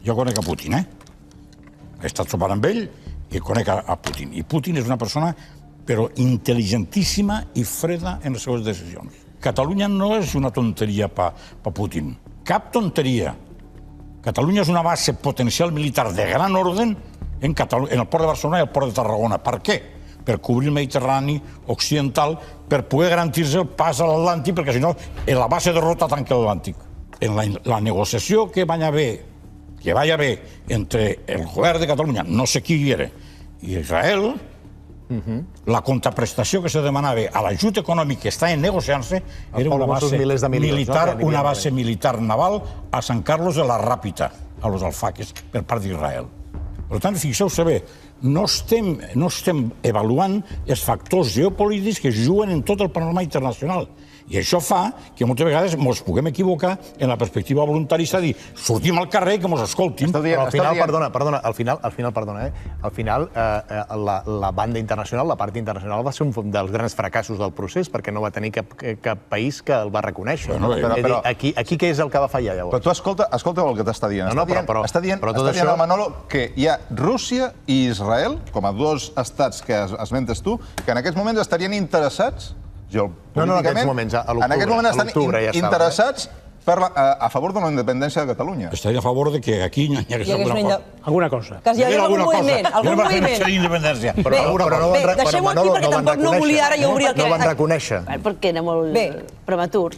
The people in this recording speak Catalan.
Jo conec a Putin, He estat sopant amb ell i conec a Putin. I Putin és una persona, però intel·ligentíssima i freda en les seves decisions. Catalunya no és una tonteria per Putin. Cap tonteria. Catalunya és una base potencial militar de gran ordre en el port de Barcelona i el port de Tarragona. Per què? Per cobrir el Mediterrani occidental, per poder garantir-se el pas a l'Atlàntic, perquè si no, en la base de Rota tanca l'Atlàntic. En la negociació que va haver entre el govern de Catalunya, no sé qui hi era, i Israel, la contraprestació que se demanava a l'ajut econòmic que està negociant-se era una base militar, una base militar naval a Sant Carlos de la Ràpita, a los Alfaques, per part d'Israel. Per tant, fixeu-se bé, no estem avaluant els factors geopolítics que juguen en tot el panorama internacional. I això fa que moltes vegades ens puguem equivocar en la perspectiva voluntarista de dir sortim al carrer i que ens escoltin. Però al final, al final la banda internacional, la part internacional va ser un dels grans fracassos del procés perquè no va tenir cap país que el va reconèixer. Aquí què és el que va fallar, llavors? Però tu escolta el que t'està dient. Està dient el Manolo que hi ha Rússia i Israel, com a dos estats que esmentes tu, que en aquests moments estarien interessats políticament, en aquests moments estan interessats a favor de la independència de Catalunya. Estaria a favor de que aquí hi hagués alguna cosa. Que hi hagués algun moviment. Bé, deixem-ho aquí perquè tampoc no volia ara ja obrir el que... No van reconèixer. Perquè era molt prematur.